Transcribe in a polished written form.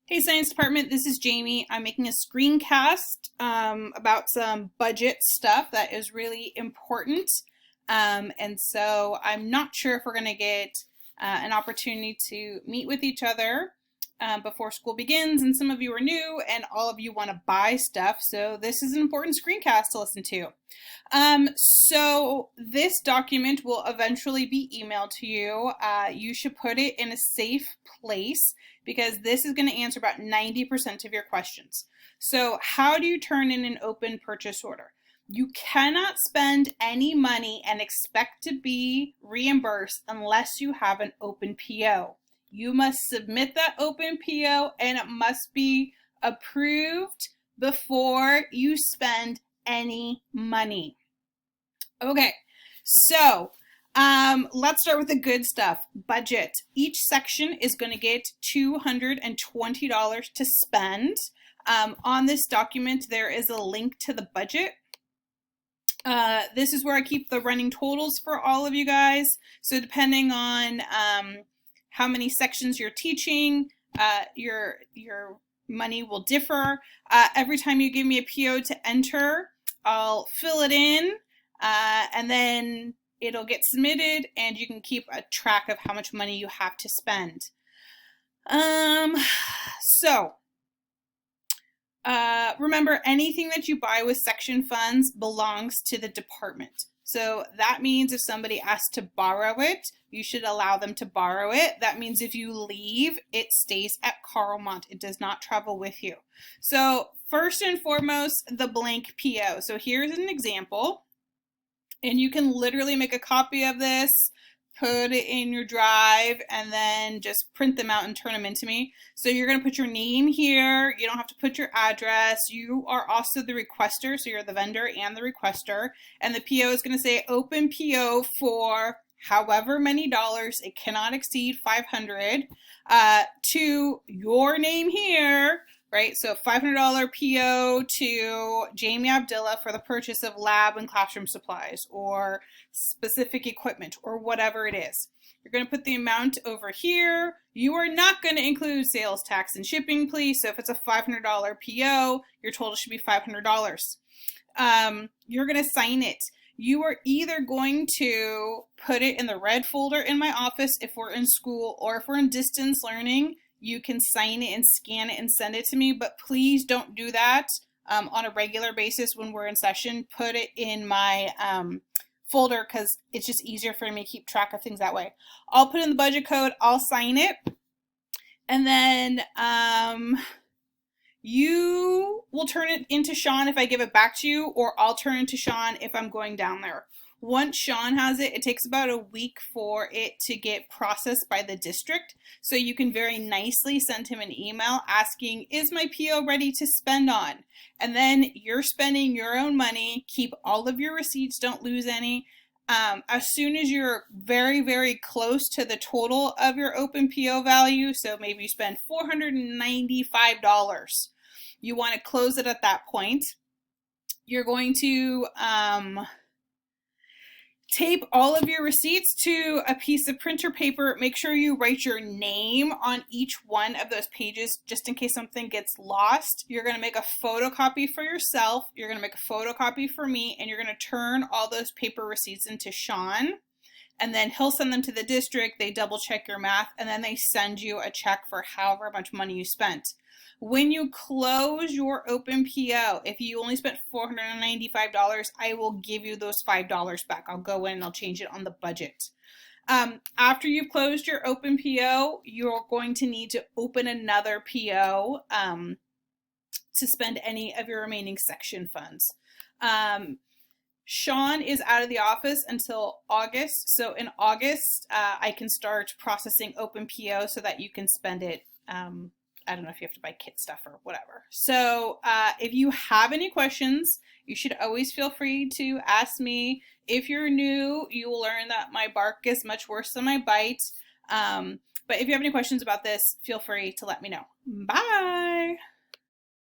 Hey Science Department, this is Jamie. I'm making a screencast about some budget stuff that is really important. And so I'm not sure if we're going to get an opportunity to meet with each other before school begins. And some of you are new and all of you want to buy stuff. So this is an important screencast to listen to. So this document will eventually be emailed to you. You should put it in a safe place because this is going to answer about 90% of your questions. So how do you turn in an open purchase order? You cannot spend any money and expect to be reimbursed unless you have an open PO. You must submit that open PO and it must be approved before you spend any money. Okay, so let's start with the good stuff. Budget. Each section is going to get $220 to spend. On this document, there is a link to the budget. This is where I keep the running totals for all of you guys. So depending on how many sections you're teaching, your money will differ. Every time you give me a PO to enter, I'll fill it in. And then it'll get submitted and you can keep a track of how much money you have to spend. Remember, anything that you buy with section funds belongs to the department. So that means if somebody asks to borrow it, you should allow them to borrow it. That means if you leave, it stays at Carlmont. It does not travel with you. So first and foremost, the blank PO. So here's an example. And you can literally make a copy of this, put it in your drive, and then just print them out and turn them into me. So you're going to put your name here. You don't have to put your address. You are also the requester, so you're the vendor and the requester. And the PO is going to say open PO for however many dollars. It cannot exceed $500 to your name here. Right, so $500 PO to Jamie Abdillah for the purchase of lab and classroom supplies or specific equipment or whatever it is. You're going to put the amount over here. You are not going to include sales tax and shipping, please. So if it's a $500 PO, your total should be $500. You're going to sign it. You are either going to put it in the red folder in my office if we're in school, or if we're in distance learning, you can sign it and scan it and send it to me, but please don't do that on a regular basis when we're in session. Put it in my folder because it's just easier for me to keep track of things that way. I'll put in the budget code, I'll sign it, and then you will turn it into Sean if I give it back to you, or I'll turn it to Sean if I'm going down there. Once Sean has it, it takes about a week for it to get processed by the district. So you can very nicely send him an email asking, is my PO ready to spend on? And then you're spending your own money. Keep all of your receipts, don't lose any. As soon as you're very, very close to the total of your open PO value, so maybe you spend $495, you want to close it at that point. You're going to tape all of your receipts to a piece of printer paper. Make sure you write your name on each one of those pages just in case something gets lost. You're going to make a photocopy for yourself. You're going to make a photocopy for me, and you're going to turn all those paper receipts into Sean. And then he'll send them to the district. They double check your math, and then they send you a check for however much money you spent. When you close your open PO, if you only spent $495, I will give you those $5 back. I'll go in and I'll change it on the budget. After you've closed your open PO, you're going to need to open another PO to spend any of your remaining section funds. Sean is out of the office until August. So in August, I can start processing open PO so that you can spend it. I don't know if you have to buy kit stuff or whatever. So if you have any questions, you should always feel free to ask me. If you're new, you will learn that my bark is much worse than my bite. But if you have any questions about this, feel free to let me know. Bye.